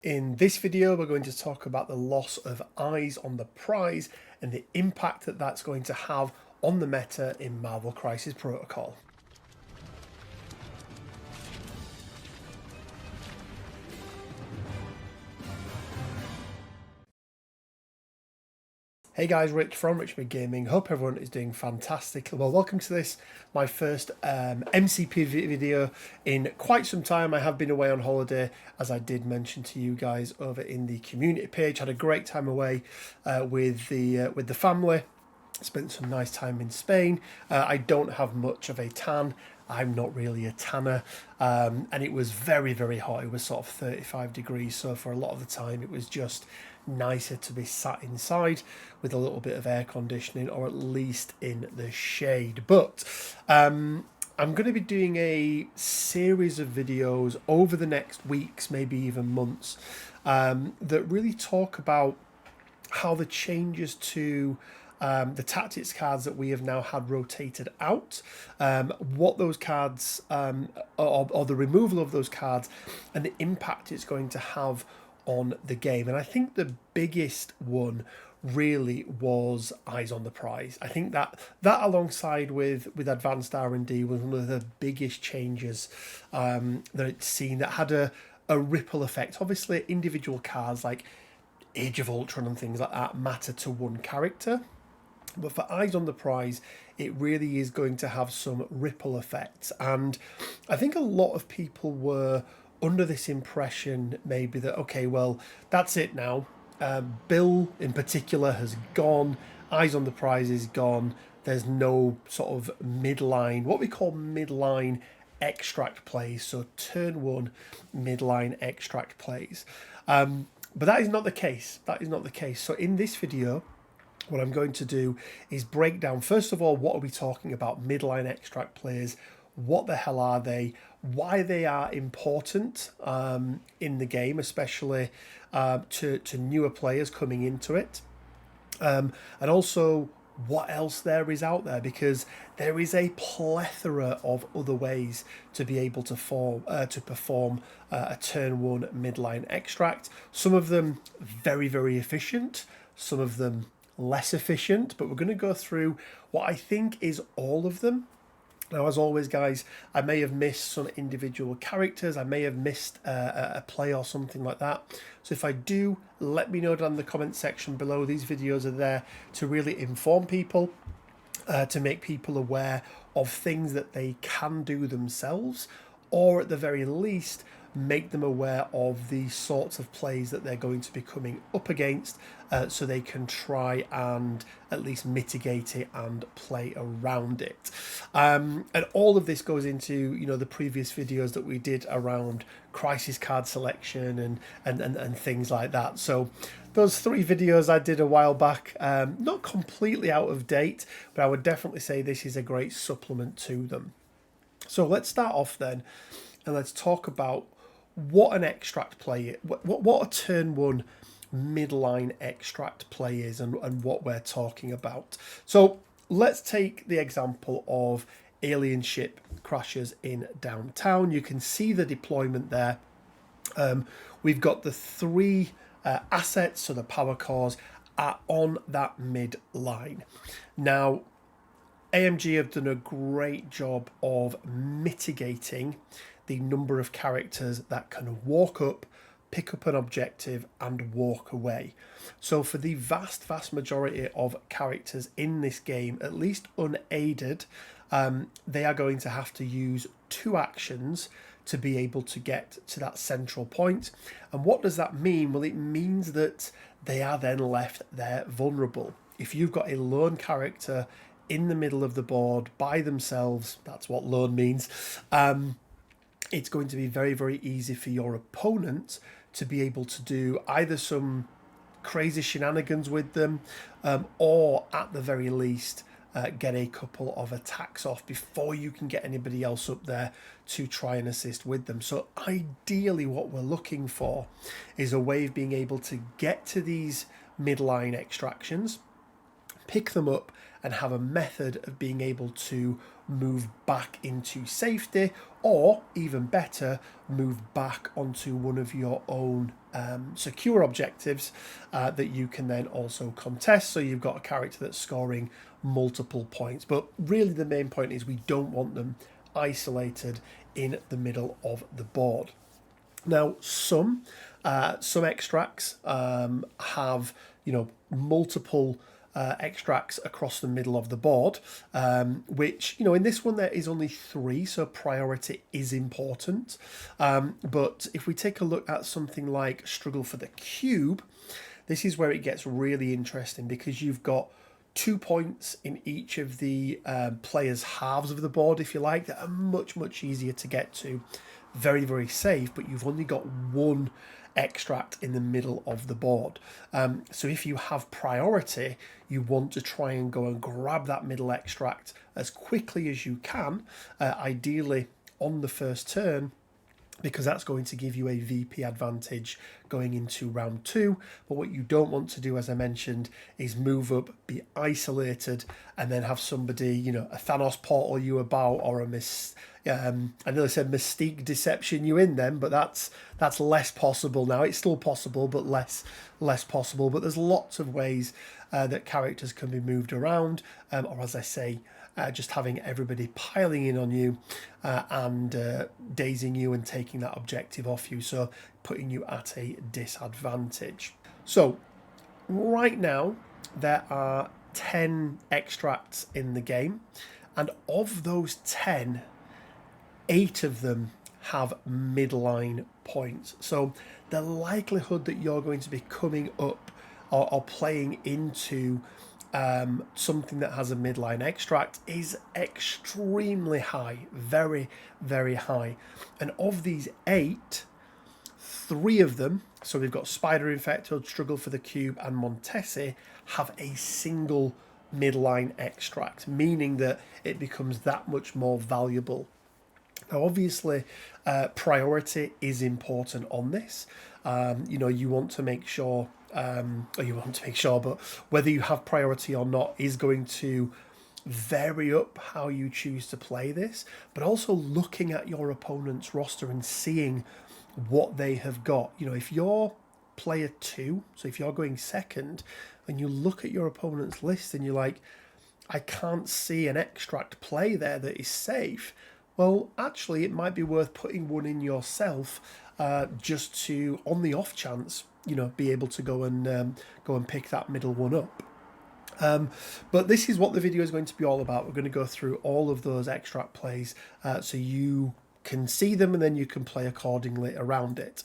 In this video, we're going to talk about the loss of eyes on the prize and the impact that that's going to have on the meta in Marvel Crisis Protocol. Hey guys, Rich from Richmond Gaming. Hope everyone is doing fantastic. Well, welcome to this, my first MCP video in quite some time. I have been away on holiday, as I did mention to you guys over in the community page. Had a great time away with the family. Spent some nice time in Spain. I don't have much of a tan. I'm not really a tanner, and it was very, very hot. It was sort of 35 degrees, so for a lot of the time it was just nicer to be sat inside with a little bit of air conditioning, or at least in the shade. But I'm going to be doing a series of videos over the next weeks, maybe even months, that really talk about how the changes to the tactics cards that we have now had rotated out, what those cards, or the removal of those cards, and the impact it's going to have on the game. And I think the biggest one really was eyes on the prize. I think that alongside with advanced R&D was one of the biggest changes that it's seen, that had a ripple effect. Obviously, individual cards like Age of Ultron and things like that matter to one character, but for eyes on the prize, it really is going to have some ripple effects. And I think a lot of people were under this impression maybe that, okay, well, that's it now. Bill in particular has gone. Eyes on the prize is gone. There's no sort of midline, what we call midline extract plays. So turn one midline extract plays. But that is not the case. That is not the case. So in this video, what I'm going to do is break down, first of all, what are we talking about? Midline extract players. What the hell are they? Why they are important in the game, especially to newer players coming into it. And also what else there is out there, because there is a plethora of other ways to be able to perform a turn one midline extract. Some of them very, very efficient, some of them less efficient, but we're going to go through what I think is all of them. Now, as always, guys, I may have missed some individual characters. I may have missed a play or something like that. So if I do, let me know down in the comment section below. These videos are there to really inform people, to make people aware of things that they can do themselves, or at the very least, make them aware of the sorts of plays that they're going to be coming up against, so they can try and at least mitigate it and play around it. And all of this goes into, you know, the previous videos that we did around crisis card selection and things like that. So those 3 videos I did a while back, not completely out of date, but I would definitely say this is a great supplement to them. So let's start off then, and let's talk about what an extract play, what a turn one midline extract play is, and what we're talking about. So let's take the example of alien ship crashes in downtown. You can see the deployment there. We've got the 3 assets, so the power cores are on that midline. Now, AMG have done a great job of mitigating the number of characters that can walk up, pick up an objective, and walk away. So for the vast majority of characters in this game, at least unaided, they are going to have to use 2 actions to be able to get to that central point. And what does that mean? Well, it means that they are then left there vulnerable. If you've got a lone character in the middle of the board by themselves, that's what lone means, it's going to be very, very easy for your opponent to be able to do either some crazy shenanigans with them, or at the very least get a couple of attacks off before you can get anybody else up there to try and assist with them. So ideally what we're looking for is a way of being able to get to these midline extractions, pick them up, and have a method of being able to move back into safety, or even better, move back onto one of your own secure objectives that you can then also contest. So you've got a character that's scoring multiple points. But really the main point is we don't want them isolated in the middle of the board. Now, some extracts have, multiple extracts across the middle of the board, which, in this one there is only 3, so priority is important. But if we take a look at something like Struggle for the Cube, this is where it gets really interesting, because you've got 2 points in each of the players' halves of the board, if you like, that are much, much easier to get to. Very, very safe, but you've only got 1 extract in the middle of the board. So if you have priority, you want to try and go and grab that middle extract as quickly as you can, ideally on the first turn, because that's going to give you a VP advantage going into round 2. But what you don't want to do, as I mentioned, is move up, be isolated, and then have somebody, a Thanos portal you about, or I know I said Mystique deception you in them, but that's less possible now. It's still possible, but less possible. But there's lots of ways that characters can be moved around, or as I say, just having everybody piling in on you and dazing you and taking that objective off you, so putting you at a disadvantage. So right now there are 10 extracts in the game, and of those 10, 8 of them have midline points. So the likelihood that you're going to be coming up or playing into something that has a midline extract is extremely high, very, very high. And of these 8, 3 of them, so we've got Spider Infected, Struggle for the Cube, and Montesi, have a single midline extract, meaning that it becomes that much more valuable. Now, obviously, priority is important on this. You want to make sure, but whether you have priority or not is going to vary up how you choose to play this, but also looking at your opponent's roster and seeing what they have got. If you're player 2, so if you're going second, and you look at your opponent's list and you're like, I can't see an extract play there that is safe. Well, actually, it might be worth putting one in yourself, just to, on the off chance, be able to go and pick that middle one up. But this is what the video is going to be all about. We're going to go through all of those extract plays, so you can see them and then you can play accordingly around it.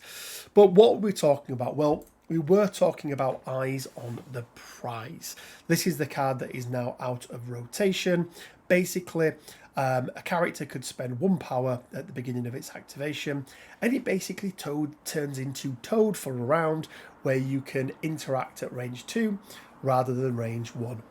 But what we're talking about, well, we were talking about Eyes on the Prize. This is the card that is now out of rotation. Basically, a character could spend 1 power at the beginning of its activation, and it basically turns into Toad for a round, where you can interact at range 2 rather than range 1.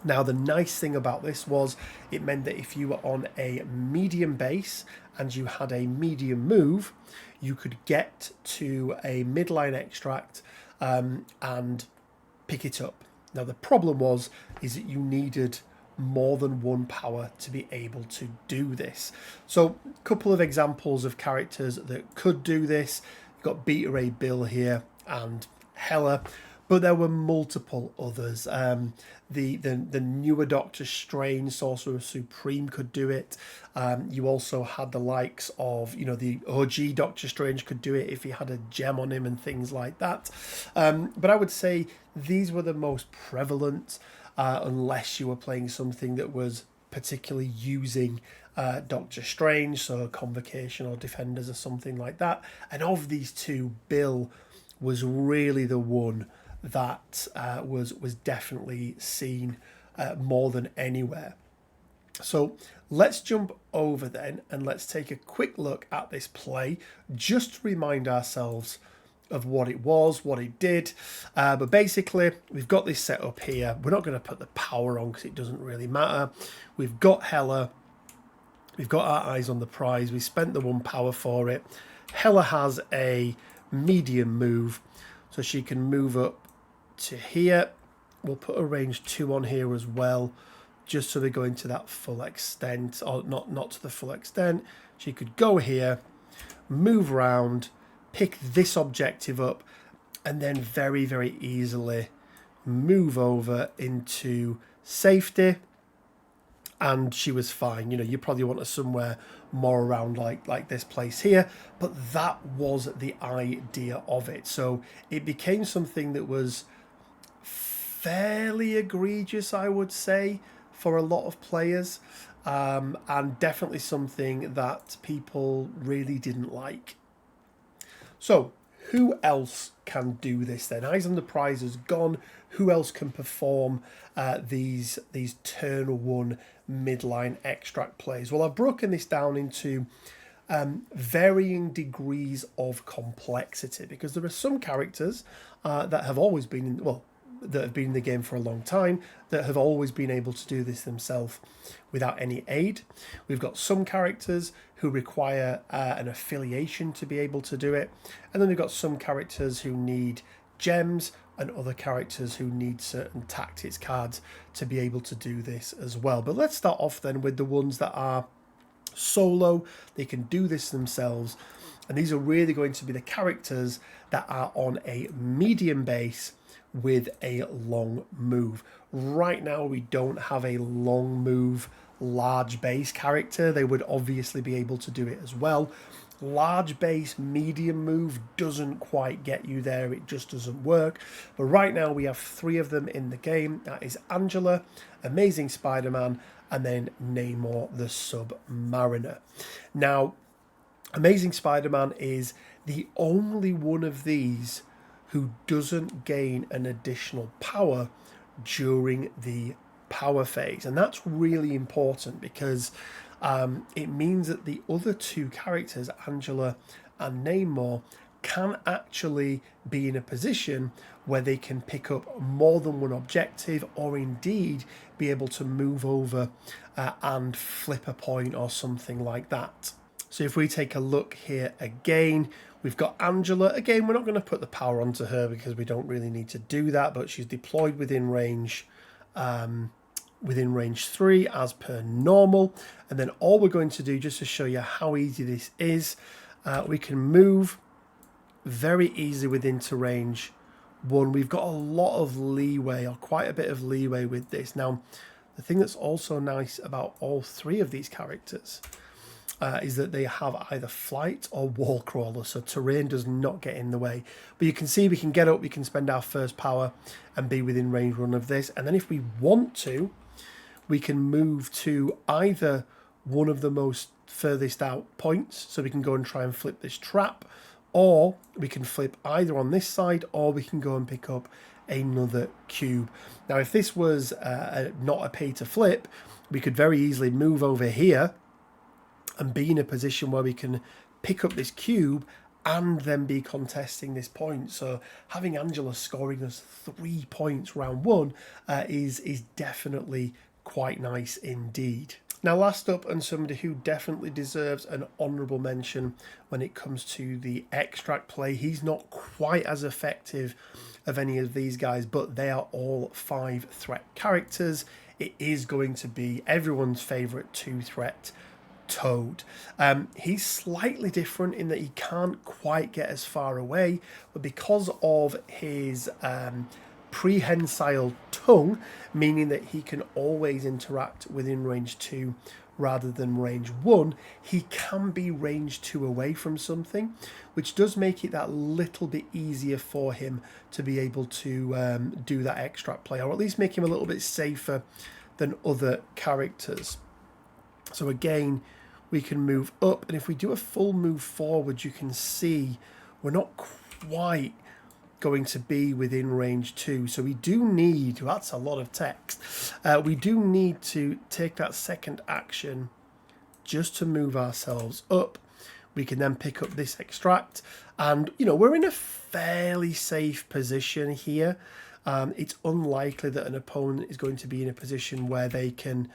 Now, the nice thing about this was it meant that if you were on a medium base and you had a medium move, you could get to a midline extract and pick it up. Now, the problem is that you needed more than 1 power to be able to do this. So a couple of examples of characters that could do this. You've got Beta Ray Bill here and Hela, but there were multiple others. The newer Doctor Strange, Sorcerer Supreme, could do it. You also had the likes of, the OG Doctor Strange could do it if he had a gem on him and things like that. But I would say these were the most prevalent, unless you were playing something that was particularly using Doctor Strange, so Convocation or Defenders or something like that. And of these 2, Bill was really the one that was definitely seen more than anywhere. So let's jump over then and let's take a quick look at this play, just to remind ourselves of what it was, what it did. But basically, we've got this set up here. We're not going to put the power on because it doesn't really matter. We've got Hela. We've got our Eyes on the Prize. We spent the 1 power for it. Hela has a medium move, so she can move up to here. We'll put a range 2 on here as well, just so they're going to that full extent, or not to the full extent. She could go here, move around, pick this objective up, and then very, very easily move over into safety. And she was fine. You know, you probably want her somewhere more around like this place here, but that was the idea of it. So it became something that was fairly egregious, I would say, for a lot of players, and definitely something that people really didn't like. So who else can do this then? Eyes on the Prize has gone. Who else can perform these turn one midline extract plays? Well, I've broken this down into varying degrees of complexity, because there are some characters that have always been in, well, that have been in the game for a long time, that have always been able to do this themselves without any aid. We've got some characters who require an affiliation to be able to do it, and then we've got some characters who need gems, and other characters who need certain tactics cards to be able to do this as well. But let's start off then with the ones that are solo. They can do this themselves, and these are really going to be the characters that are on a medium base with a long move. Right now we don't have a long move large base character. They would obviously be able to do it as well. Large base medium move doesn't quite get you there, it just doesn't work. But right now we have 3 of them in the game. That is Angela, Amazing Spider-Man, and then Namor the Submariner. Now, Amazing Spider-Man is the only one of these who doesn't gain an additional power during the power phase, and that's really important, because it means that the other 2 characters, Angela and Namor, can actually be in a position where they can pick up more than one objective, or indeed be able to move over and flip a point or something like that. So if we take a look here again, we've got Angela. Again, we're not going to put the power onto her because we don't really need to do that, but she's deployed within range 3 as per normal. And then all we're going to do, just to show you how easy this is, we can move very easily within to range 1. We've got a lot of leeway, or quite a bit of leeway with this. Now, the thing that's also nice about all 3 of these characters is that they have either flight or wall crawler, so terrain does not get in the way. But you can see we can get up, we can spend our first power and be within range 1 of this. And then if we want to, we can move to either one of the most furthest out points, so we can go and try and flip this trap, or we can flip either on this side, or we can go and pick up another cube. Now, if this was not a pay to flip, we could very easily move over here and be in a position where we can pick up this cube and then be contesting this point. So having Angela scoring us 3 points round 1 is definitely quite nice indeed. Now, last up, and somebody who definitely deserves an honourable mention when it comes to the extract play. He's not quite as effective of any of these guys, but they are all 5 threat characters. It is going to be everyone's favourite 2 threat, Toad. He's slightly different in that he can't quite get as far away, but because of his prehensile tongue, meaning that he can always interact within range 2 rather than range 1, he can be range 2 away from something, which does make it that little bit easier for him to be able to do that extract play, or at least make him a little bit safer than other characters. So again, we can move up, and if we do a full move forward, you can see we're not quite going to be within range 2. So we do need, that's a lot of text, we do need to take that second action just to move ourselves up. We can then pick up this extract, and you know, we're in a fairly safe position here. It's unlikely that an opponent is going to be in a position where they can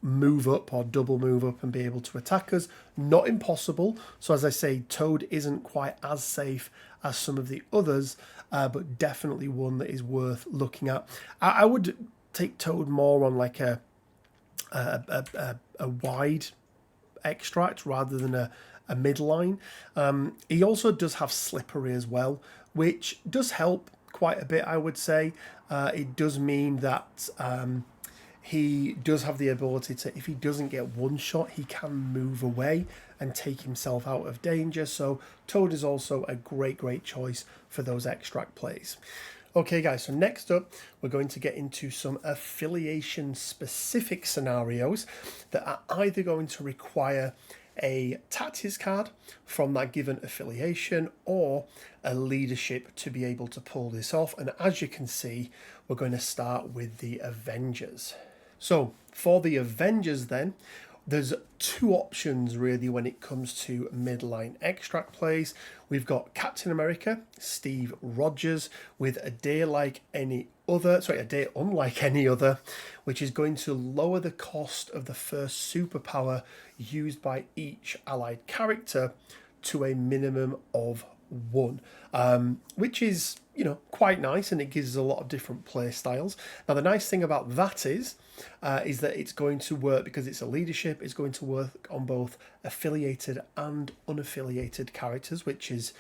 move up or double move up and be able to attack us. Not impossible. So as I say, Toad isn't quite as safe as some of the others, but definitely one that is worth looking at. I would take Toad more on like a a wide extract rather than a midline. He also does have slippery as well, which does help quite a bit, I would say. It does mean that he does have the ability to, if he doesn't get one shot, he can move away and take himself out of danger. So Toad is also a great choice for those extract plays. Okay guys, so next up we're going to get into some affiliation specific scenarios that are either going to require a tactics card from that given affiliation or a leadership to be able to pull this off. And as you can see, we're going to start with the Avengers. So for the Avengers then, there's two options really when it comes to midline extract plays. We've got Captain America, Steve Rogers, with a day unlike any other, which is going to lower the cost of the first superpower used by each allied character to a minimum of 1, which is, you know, quite nice, and it gives us a lot of different play styles. Now the nice thing about that is that it's going to work, because it's a leadership, it's going to work on both affiliated and unaffiliated characters, which is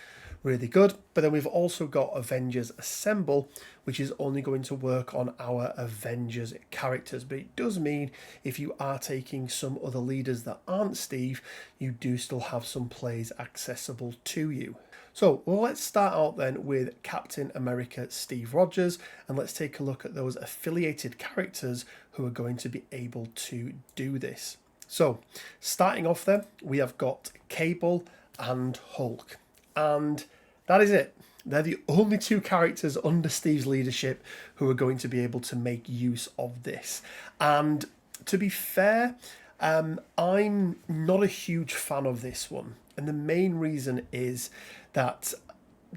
really good. But then we've also got Avengers Assemble, which is only going to work on our Avengers characters. But it does mean if you are taking some other leaders that aren't Steve, you do still have some plays accessible to you. So let's start out then with Captain America Steve Rogers, and let's take a look at those affiliated characters who are going to be able to do this. So starting off then, we have got Cable and Hulk, and that is it. They're the only two characters under Steve's leadership who are going to be able to make use of this. And to be fair, I'm not a huge fan of this one. And the main reason is that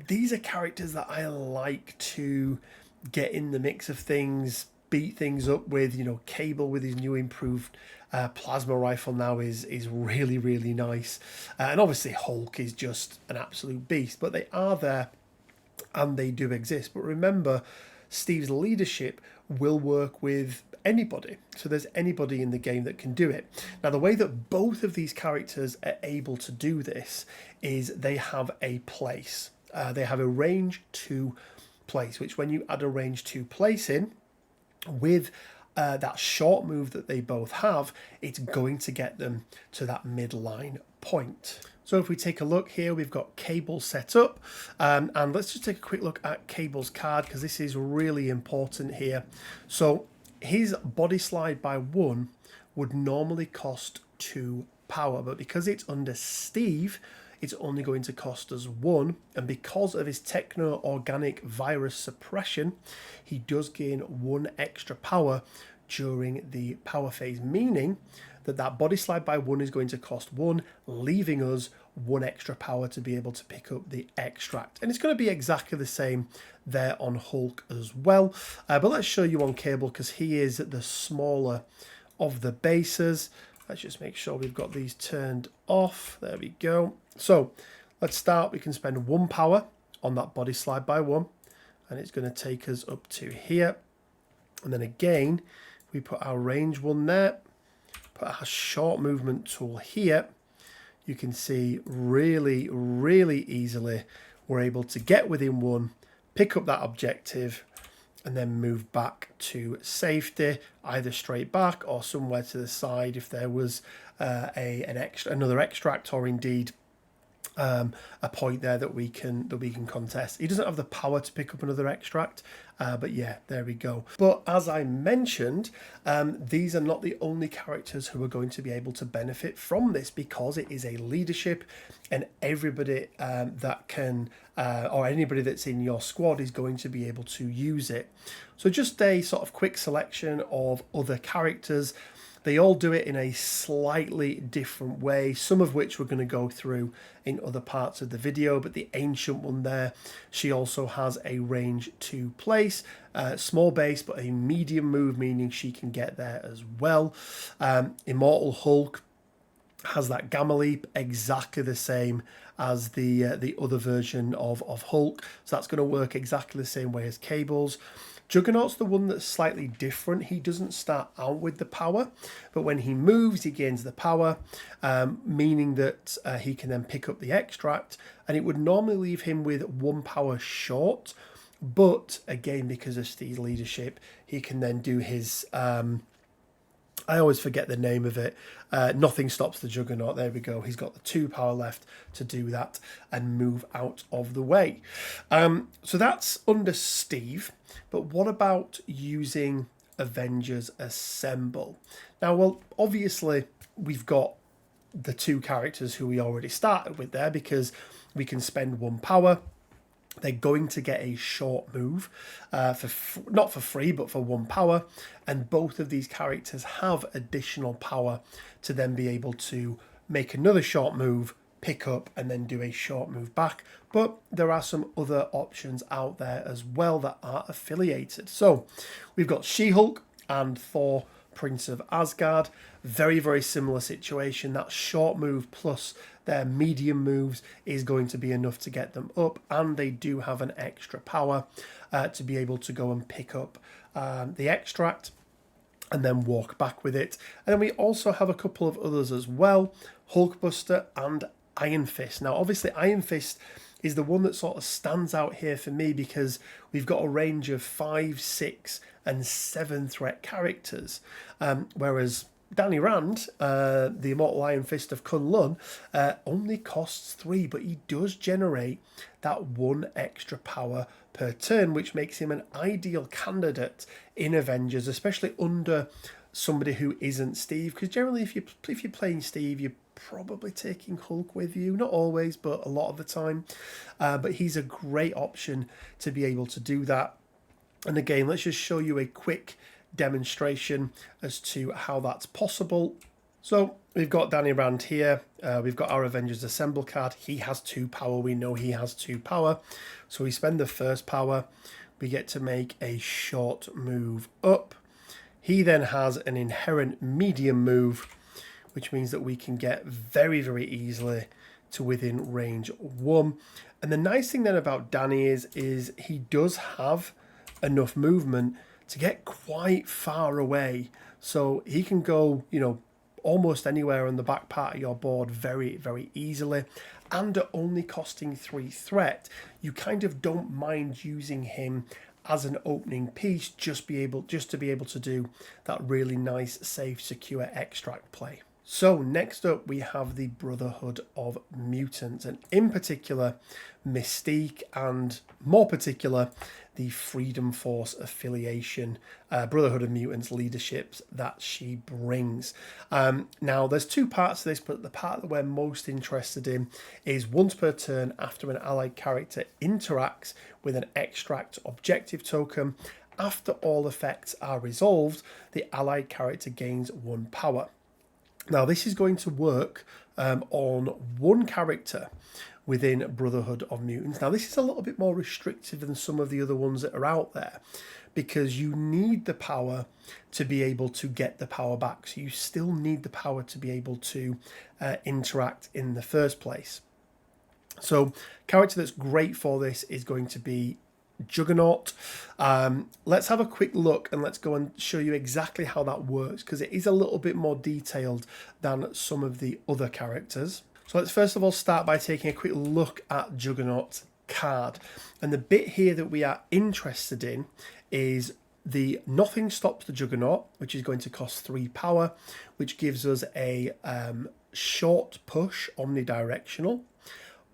these are characters that I like to get in the mix of things, beat things up with. You know, Cable with his new improved plasma rifle now is really nice. And obviously Hulk is just an absolute beast. But they are there and they do exist. But remember, Steve's leadership will work with anybody. So there's anybody in the game that can do it. Now, the way that both of these characters are able to do this is they have a place. They have a range 2 place, which when you add a range 2 place in with that short move that they both have, it's going to get them to that midline point. So if we take a look here, we've got Cable set up, and let's just take a quick look at Cable's card, because this is really important here. So his body slide by 1 would normally cost 2 power, but because it's under Steve, it's only going to cost us 1, and because of his techno-organic virus suppression, he does gain 1 extra power during the power phase, meaning that body slide by 1 is going to cost 1, leaving us 1 extra power to be able to pick up the extract. And it's going to be exactly the same there on Hulk as well. But let's show you on Cable, because he is the smaller of the bases. Let's just make sure we've got these turned off. There we go. So let's start. We can spend 1 power on that body slide by 1, and it's going to take us up to here. And then again, we put our range 1 there, put our short movement tool here. You can see really easily we're able to get within 1, pick up that objective, and then move back to safety, either straight back or somewhere to the side if there was another extract, or indeed a point there that we can contest. He doesn't have the power to pick up another extract, but yeah, there we go. But as I mentioned, these are not the only characters who are going to be able to benefit from this, because it is a leadership, and everybody that can or anybody that's in your squad is going to be able to use it. So just a sort of quick selection of other characters. They all do it in a slightly different way, some of which we're going to go through in other parts of the video. But the Ancient one there, she also has a range 2 place, small base, but a medium move, meaning she can get there as well. Immortal Hulk has that Gamma Leap, exactly the same as the other version of Hulk. So that's going to work exactly the same way as Cable's. Juggernaut's the one that's slightly different. He doesn't start out with the power, but when he moves, he gains the power, meaning that he can then pick up the extract, and it would normally leave him with 1 power short. But again, because of Steve's leadership, he can then do his... I always forget the name of it. Nothing stops the Juggernaut. There we go. He's got the 2 power left to do that and move out of the way. So that's under Steve. But what about using Avengers Assemble? Now, well, obviously, we've got the 2 characters who we already started with there because we can spend 1 power. They're going to get a short move, not for free, but for 1 power. And both of these characters have additional power to then be able to make another short move, pick up, and then do a short move back. But there are some other options out there as well that are affiliated. So we've got She-Hulk and Thor, Prince of Asgard. Very, very similar situation. That short move plus their medium moves is going to be enough to get them up, and they do have an extra power to be able to go and pick up the extract and then walk back with it. And then we also have a couple of others as well, Hulkbuster and Iron Fist. Now, obviously, Iron Fist is the one that sort of stands out here for me because we've got a range of 5, 6, and 7 threat characters, whereas Danny Rand, the Immortal Iron Fist of Kunlun, only costs 3, but he does generate that 1 extra power per turn, which makes him an ideal candidate in Avengers, especially under somebody who isn't Steve, because generally if you're playing Steve, you're probably taking Hulk with you, not always, but a lot of the time. But he's a great option to be able to do that. And again, let's just show you a quick demonstration as to how that's possible. So we've got Danny Rand here. We've got our Avengers Assemble card. He has 2 power. We know he has 2 power. So we spend the first power. We get to make a short move up. He then has an inherent medium move, which means that we can get very, very easily to within range 1. And the nice thing then about Danny is he does have enough movement to get quite far away. So he can go, almost anywhere on the back part of your board very, very easily. And at only costing 3 threat, you kind of don't mind using him as an opening piece, just to be able to do that really nice, safe, secure extract play. So next up we have the Brotherhood of Mutants, and in particular Mystique, and more particular the Freedom Force affiliation, Brotherhood of Mutants leaderships that she brings. Now there's 2 parts to this, but the part that we're most interested in is once per turn after an allied character interacts with an extract objective token, after all effects are resolved, the allied character gains 1 power. Now, this is going to work on 1 character within Brotherhood of Mutants. Now, this is a little bit more restrictive than some of the other ones that are out there because you need the power to be able to get the power back. So you still need the power to be able to interact in the first place. So, character that's great for this is going to be Juggernaut. Let's have a quick look and let's go and show you exactly how that works, because it is a little bit more detailed than some of the other characters. So let's first of all start by taking a quick look at Juggernaut's card. And the bit here that we are interested in is the Nothing Stops the Juggernaut, which is going to cost 3 power, which gives us a short push, omnidirectional,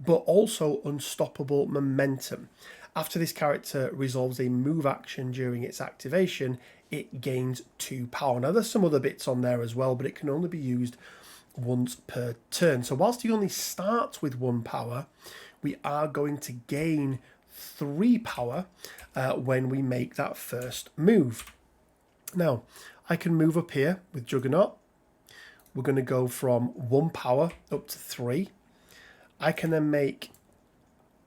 but also unstoppable momentum. After this character resolves a move action during its activation, it gains 2 power. Now, there's some other bits on there as well, but it can only be used once per turn. So whilst he only starts with 1 power, we are going to gain 3 power when we make that first move. Now, I can move up here with Juggernaut. We're going to go from 1 power up to 3. I can then make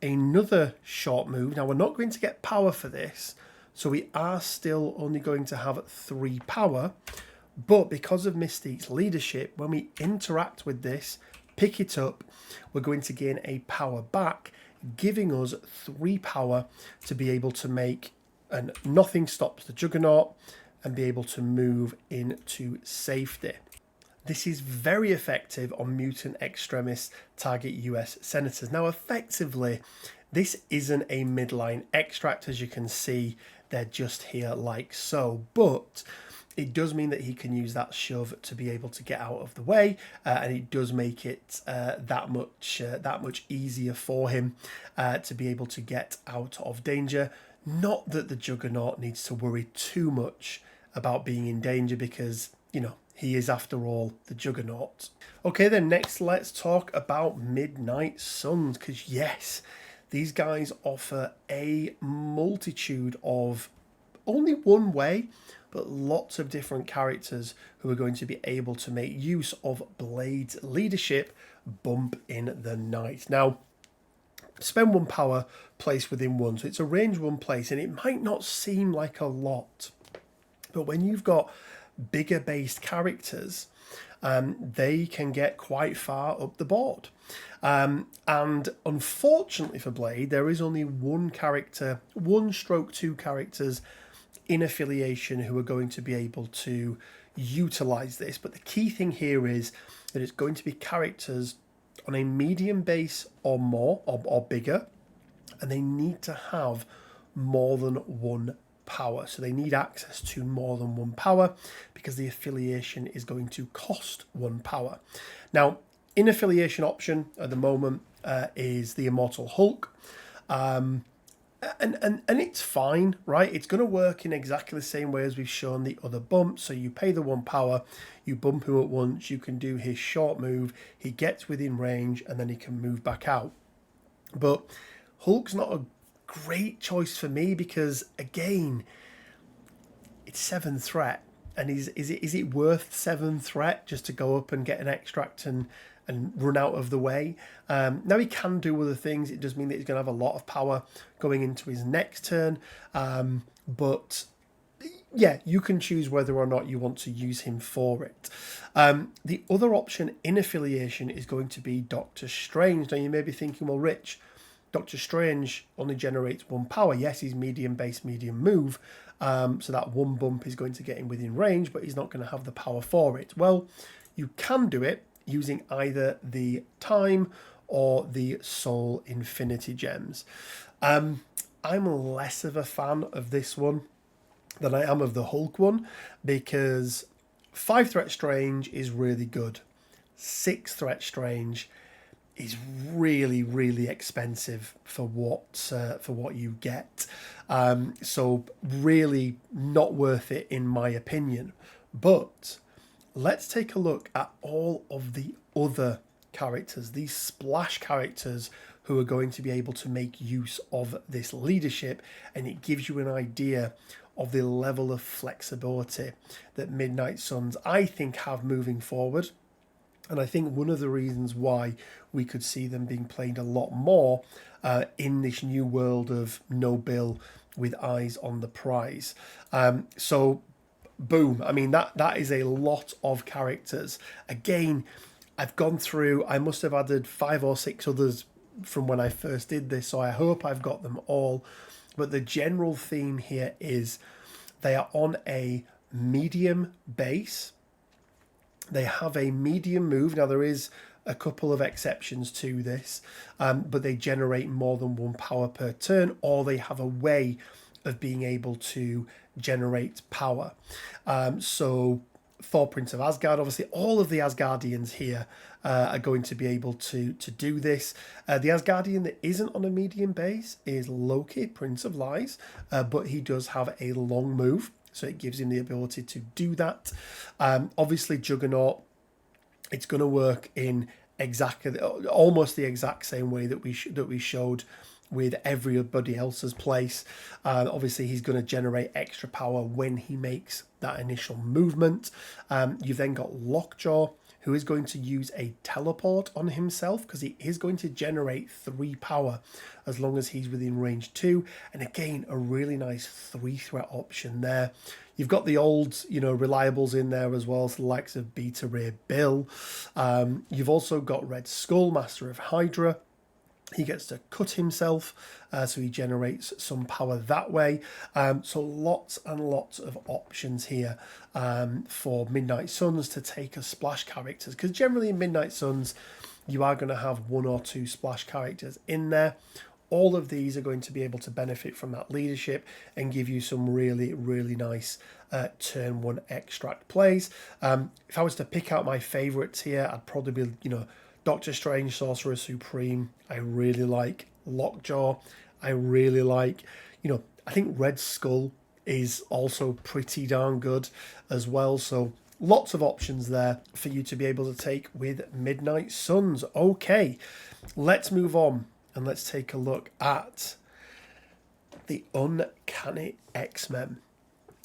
another short move. Now, we're not going to get power for this, so we are still only going to have 3 power. But because of Mystique's leadership, when we interact with this, pick it up, we're going to gain a power back, giving us 3 power to be able to make and nothing stops the Juggernaut and be able to move into safety. This is very effective on mutant extremist target US senators. Now, effectively, this isn't a midline extract, as you can see, they're just here like so, but it does mean that he can use that shove to be able to get out of the way, and it does make it that much easier for him to be able to get out of danger. Not that the Juggernaut needs to worry too much about being in danger, because, you know, he is, after all, the Juggernaut. Okay, then next let's talk about Midnight Suns, because yes, these guys offer a multitude of, only one way, but lots of different characters who are going to be able to make use of Blade's leadership, Bump in the Night. Now, spend 1 power, place within 1, so it's a range 1 place, and it might not seem like a lot, but when you've got bigger based characters, they can get quite far up the board. And unfortunately for Blade, there is only one character, 1/2 characters in affiliation who are going to be able to utilize this. But the key thing here is that it's going to be characters on a medium base or more, or bigger, and they need to have more than 1 power. So they need access to more than 1 power, because the affiliation is going to cost 1 power. Now, in affiliation option at the moment is the Immortal Hulk. And it's fine, right? It's going to work in exactly the same way as we've shown the other bumps. So you pay the 1 power, you bump him at once, you can do his short move, he gets within range, and then he can move back out. But Hulk's not a great choice for me, because again, it's 7 threat, and is it worth 7 threat just to go up and get an extract and run out of the way? Now, he can do other things. It does mean that he's going to have a lot of power going into his next turn, but yeah, you can choose whether or not you want to use him for it. The other option in affiliation is going to be Doctor Strange. Now, you may be thinking, well, Rich, Doctor Strange only generates 1 power. Yes, he's medium base, medium move. So that 1 bump is going to get him within range, but he's not going to have the power for it. Well, you can do it using either the Time or the Soul Infinity Gems. I'm less of a fan of this one than I am of the Hulk one, because 5 threat Strange is really good. 6 threat Strange is really, really expensive for what you get. So really not worth it in my opinion. But let's take a look at all of the other characters, these splash characters who are going to be able to make use of this leadership, and it gives you an idea of the level of flexibility that Midnight Suns, I think, have moving forward. And I think one of the reasons why we could see them being played a lot more in this new world of no bill with eyes on the prize. So, boom. I mean, that is a lot of characters. Again, I've gone through, I must have added 5 or 6 others from when I first did this, so I hope I've got them all. But the general theme here is they are on a medium base. They have a medium move. Now, there is a couple of exceptions to this, but they generate more than 1 power per turn, or they have a way of being able to generate power. So Thor, Prince of Asgard, obviously all of the Asgardians here are going to be able to do this. The Asgardian that isn't on a medium base is Loki, Prince of Lies, but he does have a long move, so it gives him the ability to do that. Obviously, Juggernaut, it's going to work in exactly, almost the exact same way that we showed with everybody else's place. Obviously, he's going to generate extra power when he makes that initial movement. You've then got Lockjaw, who is going to use a teleport on himself, because he is going to generate 3 power as long as he's within range 2. And again, a really nice 3 threat option there. You've got the old, reliables in there as well, so the likes of Beta Ray Bill. You've also got Red Skull, Master of Hydra. He gets to cut himself, so he generates some power that way. So lots and lots of options here for Midnight Suns to take as splash characters, because generally in Midnight Suns you are going to have one or two splash characters in there. All of these are going to be able to benefit from that leadership and give you some really, really nice turn one extract plays. If I was to pick out my favourites here, I'd probably be, Doctor Strange, Sorcerer Supreme. I really like Lockjaw. I really like, I think Red Skull is also pretty darn good as well. So lots of options there for you to be able to take with Midnight Suns. Okay, let's move on. And let's take a look at the Uncanny X-Men.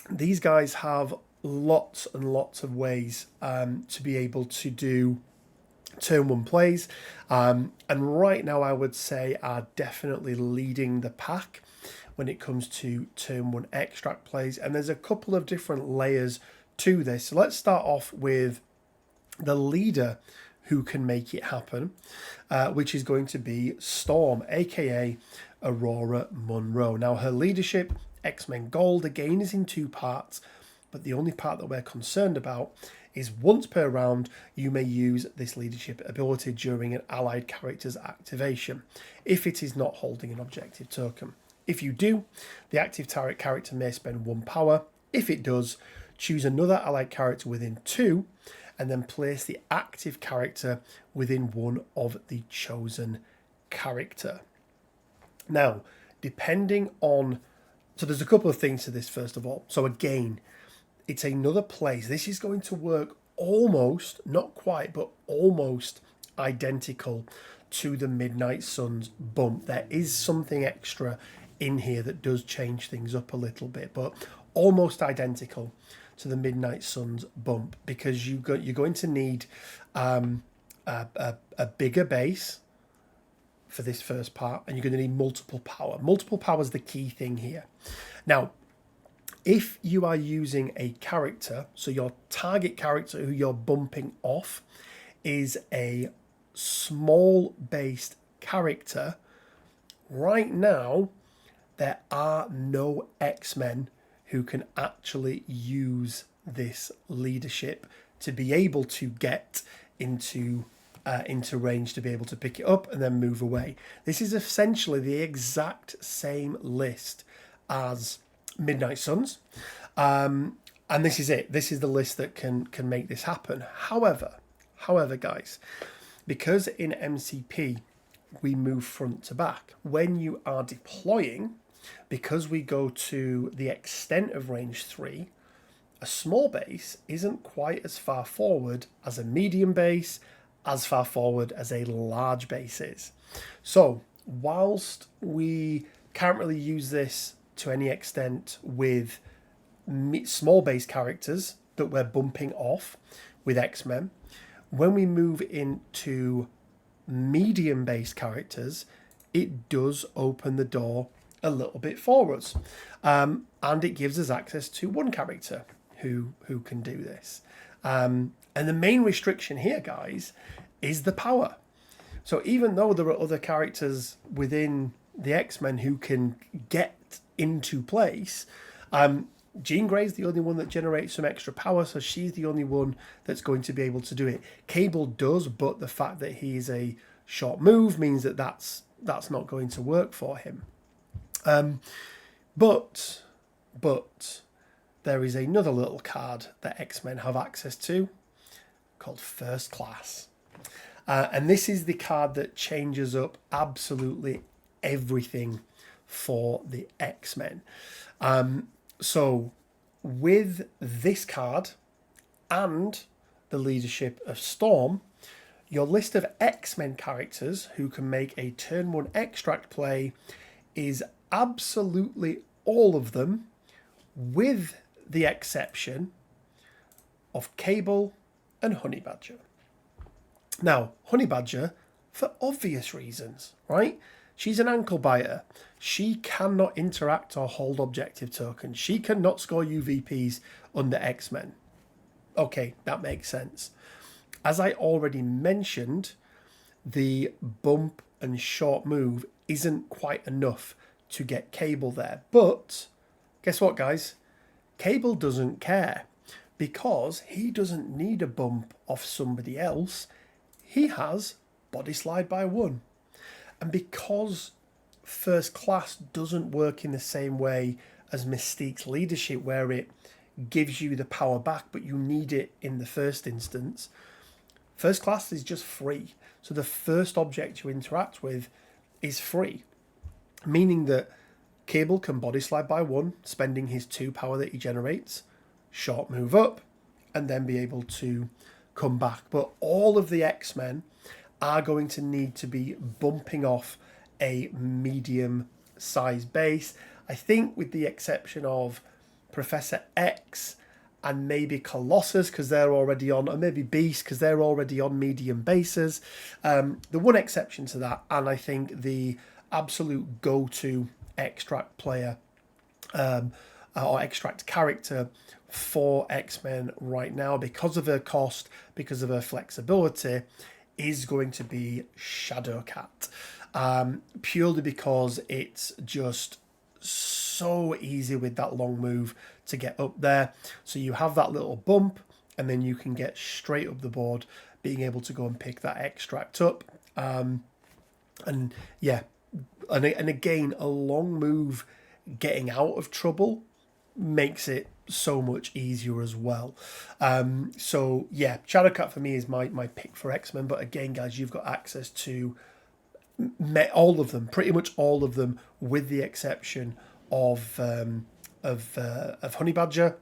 These guys have lots and lots of ways to be able to do turn one plays. And right now I would say are definitely leading the pack when it comes to turn one extract plays. And there's a couple of different layers to this. So let's start off with the leader who can make it happen, which is going to be Storm, aka Ororo Munroe. Now her leadership, X-Men Gold, again is in two parts, but the only part that we're concerned about is once per round you may use this leadership ability during an allied character's activation, if it is not holding an objective token. If you do, the active target character may spend 1 power. If it does, choose another allied character within 2, and then place the active character within one of the chosen character. Now, depending on... So there's a couple of things to this, first of all. So again, it's another place. This is going to work almost, not quite, but almost identical to the Midnight Suns bump. There is something extra in here that does change things up a little bit, but almost identical to the Midnight Suns bump, because you're going to need a bigger base for this first part, and you're going to need multiple power. Multiple power is the key thing here. Now, if you are using a character, so your target character who you're bumping off is a small based character, right now there are no X-Men who can actually use this leadership to be able to get into range to be able to pick it up and then move away. This is essentially the exact same list as Midnight Suns, and this is it. This is the list that can make this happen. However, guys, because in MCP we move front to back, when you are deploying, because we go to the extent of range 3, a small base isn't quite as far forward as a medium base, as far forward as a large base is. So whilst we can't really use this to any extent with small base characters that we're bumping off with X-Men, when we move into medium base characters, it does open the door a little bit for us, and it gives us access to one character who can do this. And the main restriction here, guys, is the power. So even though there are other characters within the X-Men who can get into place, Jean Grey's the only one that generates some extra power, so she's the only one that's going to be able to do it. Cable does, but the fact that he's a short move means that that's not going to work for him. But there is another little card that X-Men have access to called First Class. And this is the card that changes up absolutely everything for the X-Men. So with this card and the leadership of Storm, your list of X-Men characters who can make a turn 1 extract play is absolutely all of them, with the exception of Cable and Honey Badger. Now, Honey Badger, for obvious reasons, right? She's an ankle biter. She cannot interact or hold objective tokens. She cannot score UVPs under X-Men. Okay, that makes sense. As I already mentioned, the bump and short move isn't quite enough to get Cable there. But guess what, guys? Cable doesn't care, because he doesn't need a bump off somebody else. He has body slide by 1. And because first class doesn't work in the same way as Mystique's leadership, where it gives you the power back, but you need it in the first instance, first class is just free. So the first object you interact with is free, meaning that Cable can body slide by 1, spending his 2 power that he generates, short move up, and then be able to come back. But all of the X-Men are going to need to be bumping off a medium size base. I think with the exception of Professor X and maybe Colossus, because they're already on, or maybe Beast, because they're already on medium bases. The one exception to that, and I think the absolute go-to extract player or extract character for X-Men right now, because of her cost, because of her flexibility, is going to be Shadowcat. Purely because it's just so easy with that long move to get up there. So you have that little bump, and then you can get straight up the board, being able to go and pick that extract up. And yeah, and again, a long move getting out of trouble makes it so much easier as well. So yeah, Shadowcat for me is my pick for X-Men. But again, guys, you've got access to all of them, pretty much all of them, with the exception of Honey Badger,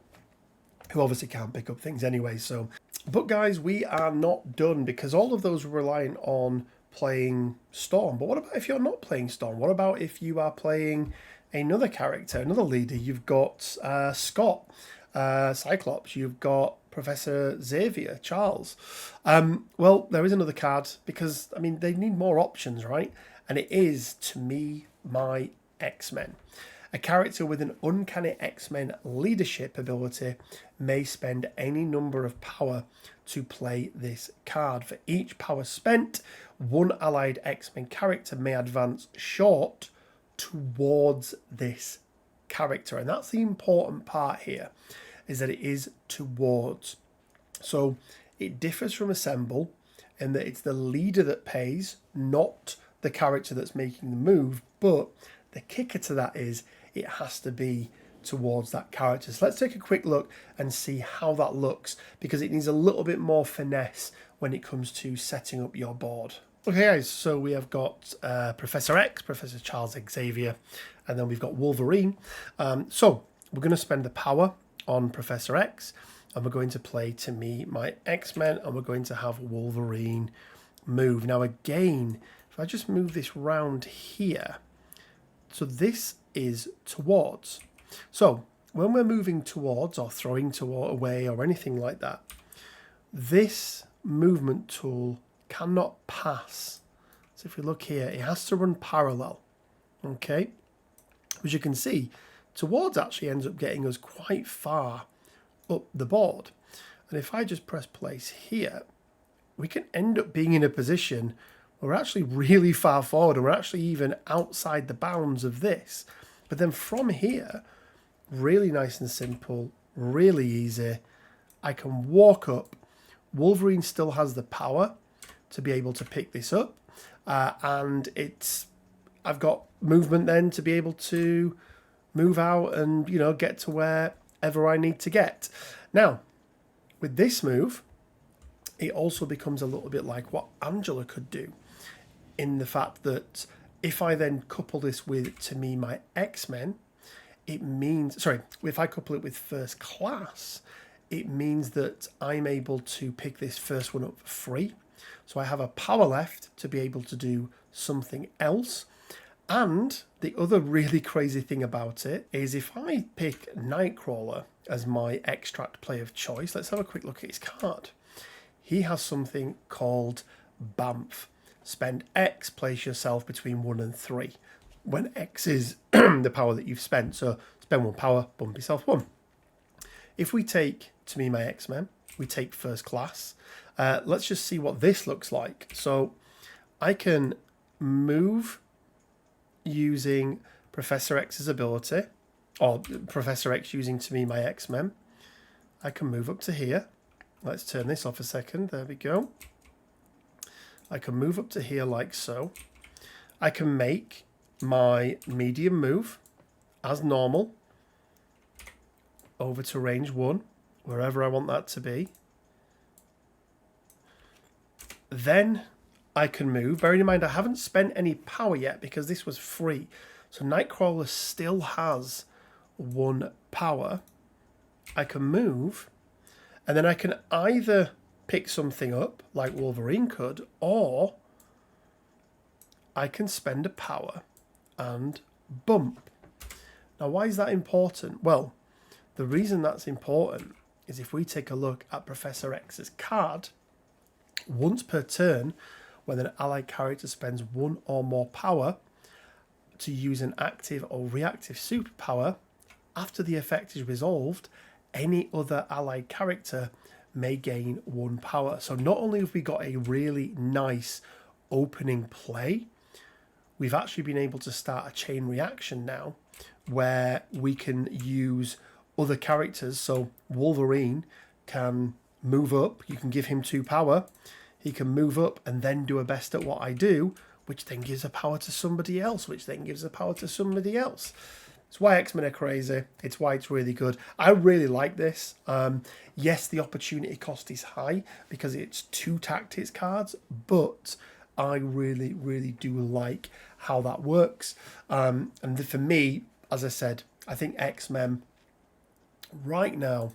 who obviously can't pick up things anyway. So, but guys, we are not done, because all of those are relying on playing Storm. But what about if you're not playing Storm? What about if you are playing another character, another leader? You've got Scott, Cyclops. You've got Professor Xavier, Charles. Well, there is another card, because, I mean, they need more options, right? And it is, to me, my X-Men. A character with an uncanny X-Men leadership ability may spend any number of power to play this card. For each power spent, one allied X-Men character may advance short towards this character. And that's the important part here, is that it is towards. So it differs from Assemble in that it's the leader that pays, not the character that's making the move. But the kicker to that is it has to be towards that character. So let's take a quick look and see how that looks, because it needs a little bit more finesse when it comes to setting up your board. Okay guys, so we have got Professor X, Professor Charles Xavier, and then we've got Wolverine. So we're going to spend the power on Professor X, and we're going to play To Me, My X-Men, and we're going to have Wolverine move. Now again, if I just move this round here, so this is towards. So when we're moving towards or throwing toward away or anything like that, this movement tool cannot pass. So if we look here, it has to run parallel. Okay, as you can see, towards actually ends up getting us quite far up the board. And if I just press place here, we can end up being in a position where we're actually really far forward, and we're actually even outside the bounds of this. But then from here, really nice and simple, really easy. I can walk up. Wolverine still has the power to be able to pick this up. And I've got movement then to be able to move out and, you know, get to wherever I need to get. Now, with this move, it also becomes a little bit like what Angela could do, in the fact that if I then couple this with To Me, My X-Men, it means, sorry, if I couple it with First Class, it means that I'm able to pick this first one up for free. So I have a power left to be able to do something else. And the other really crazy thing about it is if I pick Nightcrawler as my extract play of choice, let's have a quick look at his card. He has something called BAMF. Spend X, place yourself between 1 and 3. When X is the power that you've spent, so spend 1 power, bump yourself 1. If we take To Me, My X-Men, we take First Class. Let's just see what this looks like. So I can move using Professor X's ability, or Professor X using, to me, my X-Men. I can move up to here. Let's turn this off a second. There we go. I can move up to here like so. I can make my medium move as normal over to range 1, wherever I want that to be. Then I can move. Bearing in mind, I haven't spent any power yet because this was free. So Nightcrawler still has 1 power. I can move, and then I can either pick something up, like Wolverine could, or I can spend a power and bump. Now, why is that important? Well, the reason that's important is if we take a look at Professor X's card, once per turn, when an allied character spends 1 or more power to use an active or reactive superpower, after the effect is resolved, any other allied character may gain 1 power. So not only have we got a really nice opening play, we've actually been able to start a chain reaction now where we can use other characters. So Wolverine can move up, you can give him 2 power, he can move up and then do a best at what I do, which then gives a power to somebody else, which then gives a power to somebody else. It's why X-Men are crazy. It's why it's really good. I really like this. Yes, the opportunity cost is high because it's 2 tactics cards, but I really, really do like how that works. And for me, as I said, I think X-Men right now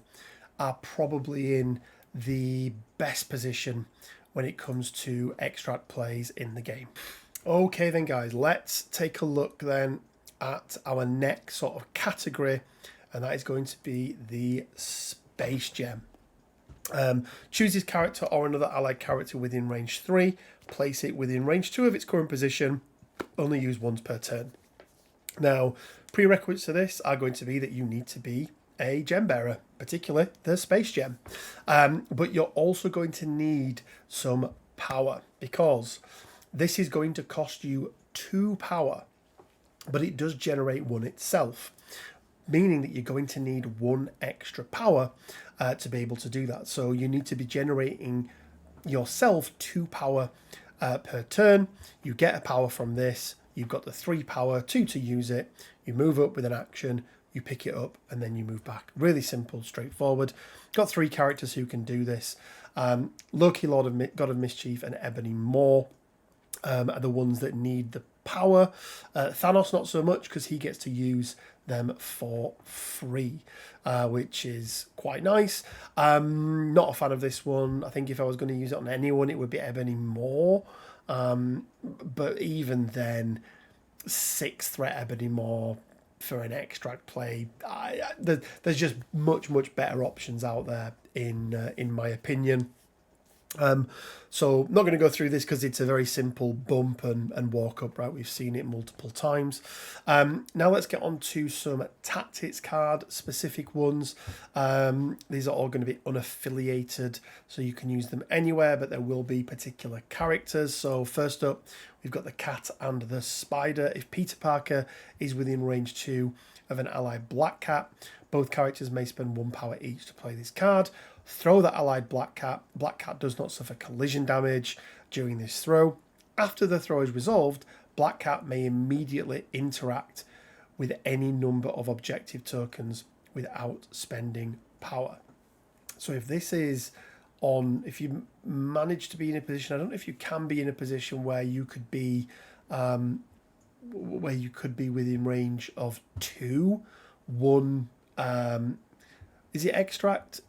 are probably in the best position when it comes to extract plays in the game. Okay then, guys, let's take a look then at our next sort of category, and that is going to be the Space Gem. Choose this character or another allied character within range 3, place it within range 2 of its current position, only use once per turn. Now, prerequisites to this are going to be that you need to be a gem bearer, particularly the Space Gem. But you're also going to need some power, because this is going to cost you 2 power, but it does generate 1 itself, meaning that you're going to need 1 extra power to be able to do that. So you need to be generating yourself 2 power per turn. You get a power from this. You've got the 3 power, 2 to use it. You move up with an action, you pick it up, and then you move back. Really simple, straightforward. Got 3 characters who can do this. Loki, God of Mischief, and Ebony Maw are the ones that need the power. Thanos not so much, because he gets to use them for free, which is quite nice. Not a fan of this one. I think if I was going to use it on anyone, it would be Ebony Maw. But even then, 6 threat Ebony Maw for an extract play, there's just much better options out there in my opinion. So not going to go through this because it's a very simple bump and walk up, right? We've seen it multiple times. Now let's get on to some tactics card specific ones. These are all going to be unaffiliated, so you can use them anywhere, but there will be particular characters. So first up, we've got the cat and the spider. If Peter Parker is within range 2 of an allied black cat, both characters may spend 1 power each to play this card. Throw that allied black cat. Black cat does not suffer collision damage during this throw. After the throw is resolved, black cat may immediately interact with any number of objective tokens without spending power. So if this is on, if you manage to be in a position, I don't know if you can be in a position where you could be within range of 2, 1. Is it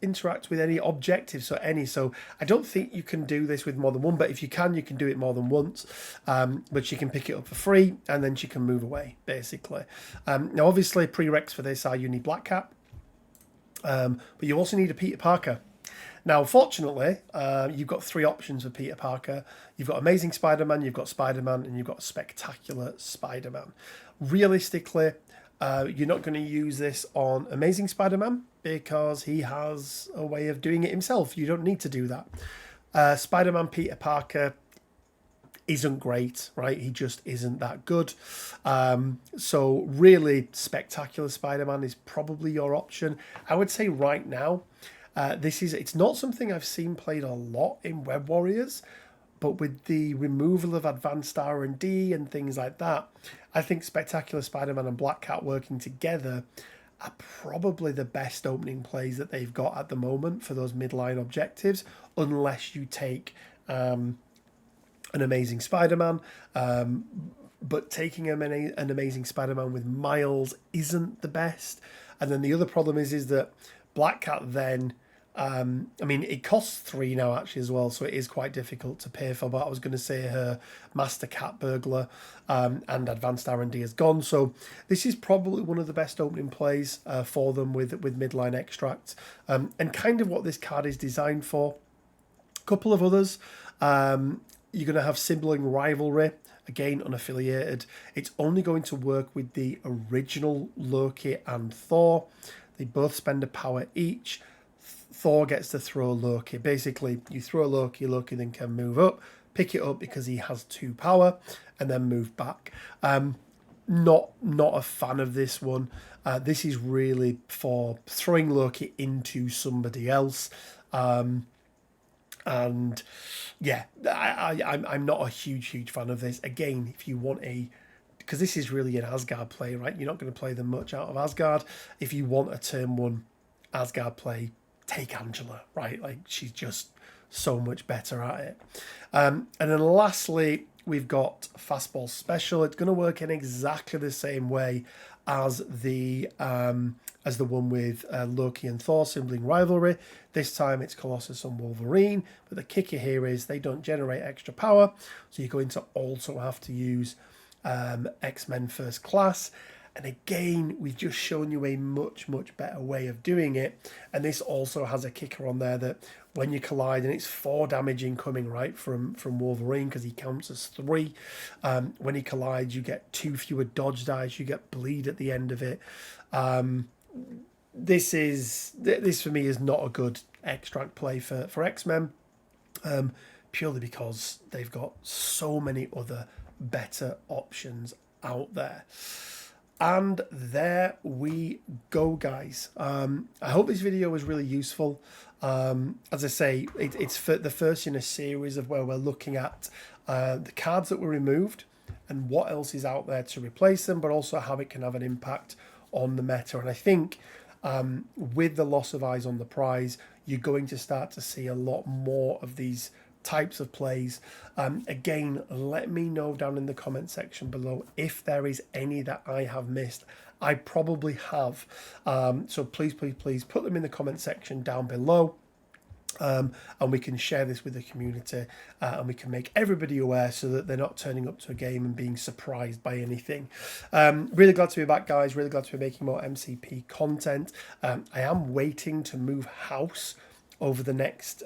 interact with any objective? So any. So I don't think you can do this with more than 1, but if you can do it more than once. But she can pick it up for free, and then she can move away, basically. Now, obviously, prereqs for this are you need Black Cat, but you also need a Peter Parker. Now, fortunately, you've got 3 options for Peter Parker. You've got Amazing Spider-Man, you've got Spider-Man, and you've got Spectacular Spider-Man. Realistically, you're not going to use this on Amazing Spider-Man because he has a way of doing it himself. You don't need to do that. Spider-Man Peter Parker isn't great, right? He just isn't that good. So really, Spectacular Spider-Man is probably your option. I would say right now, it's not something I've seen played a lot in Web Warriors, but with the removal of advanced R&D and things like that, I think Spectacular Spider-Man and Black Cat working together are probably the best opening plays that they've got at the moment for those midline objectives, unless you take an Amazing Spider-Man. But taking an Amazing Spider-Man with Miles isn't the best. And then the other problem is that Black Cat then... I mean, it costs 3 now actually as well, so it is quite difficult to pay for. But I was going to say her Master Cat Burglar and Advanced R&D is gone. So this is probably one of the best opening plays for them with midline extract, and kind of what this card is designed for. A couple of others. You're going to have Sibling Rivalry. Again, unaffiliated. It's only going to work with the original Loki and Thor. They both spend a power each. Thor gets to throw Loki. Basically, you throw Loki, Loki then can move up, pick it up because he has 2 power, and then move back. Not a fan of this one. This is really for throwing Loki into somebody else. And yeah, I'm not a huge fan of this. Again, if you want because this is really an Asgard play, right? You're not going to play them much out of Asgard. If you want a turn 1 Asgard play, take Angela, right? Like, she's just so much better at it. And then lastly, we've got Fastball Special. It's going to work in exactly the same way as the one with Loki and Thor, Sibling Rivalry. This time it's Colossus and Wolverine, but the kicker here is they don't generate extra power, so you're going to also have to use X-Men First Class. And again, we've just shown you a much better way of doing it. And this also has a kicker on there that when you collide, and it's 4 damage incoming, right, from Wolverine, because he counts as 3. When he collides, you get 2 fewer dodge dice, you get bleed at the end of it. This for me is not a good extract play for X-Men, purely because they've got so many other better options out there. And there we go, guys. I hope this video was really useful. As I say, it's for the first in a series of where we're looking at the cards that were removed and what else is out there to replace them, but also how it can have an impact on the meta. And I think with the loss of eyes on the prize, you're going to start to see a lot more of these types of plays. Again, let me know down in the comment section below if there is any that I have missed. I probably have. So please put them in the comment section down below. And we can share this with the community, and we can make everybody aware so that they're not turning up to a game and being surprised by anything. Really glad to be back, guys. Really glad to be making more MCP content. I am waiting to move house over the next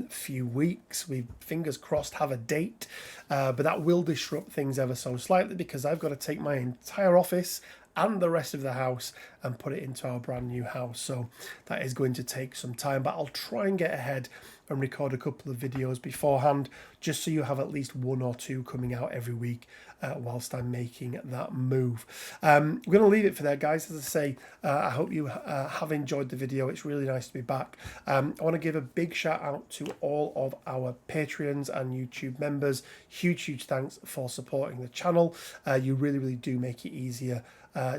few weeks. We, fingers crossed, have a date, but that will disrupt things ever so slightly because I've got to take my entire office and the rest of the house and put it into our brand new house. So that is going to take some time, but I'll try and get ahead and record a couple of videos beforehand, just so you have at least 1 or 2 coming out every week whilst I'm making that move. We're going to leave it for there, guys. As I say, I hope you have enjoyed the video. It's really nice to be back. I want to give a big shout out to all of our Patreons and YouTube members. Huge thanks for supporting the channel. You really do make it easier.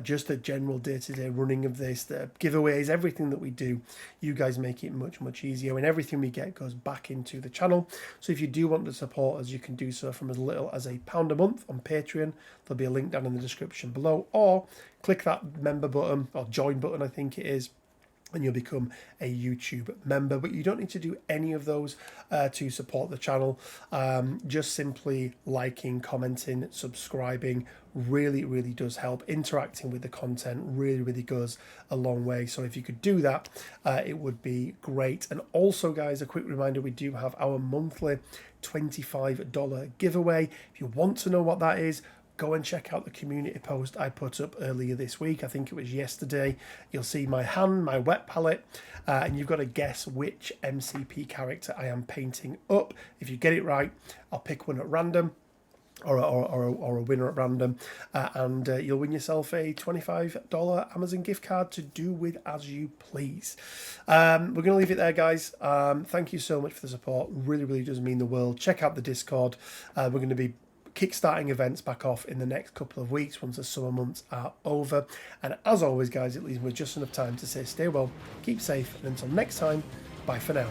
Just the general day-to-day running of this, the giveaways, everything that we do, you guys make it much easier, and everything we get goes back into the channel. So if you do want to support us, you can do so from as little as £1 a month on Patreon. There'll be a link down in the description below, or click that member button, or join button I think it is, and you'll become a YouTube member. But you don't need to do any of those to support the channel. Just simply liking, commenting, subscribing really does help. Interacting with the content really goes a long way. So if you could do that, it would be great. And also, guys, a quick reminder, we do have our monthly $25 giveaway. If you want to know what that is, go and check out the community post I put up earlier this week. I think it was yesterday. You'll see my hand, my wet palette, and you've got to guess which MCP character I am painting up. If you get it right, I'll pick one at random, or a winner at random, and you'll win yourself a $25 Amazon gift card to do with as you please. We're going to leave it there, guys. Thank you so much for the support. Really does mean the world. Check out the Discord. We're going to be kickstarting events back off in the next couple of weeks once the summer months are over. And as always, guys, it leaves me with just enough time to say stay well, keep safe, and until next time, bye for now.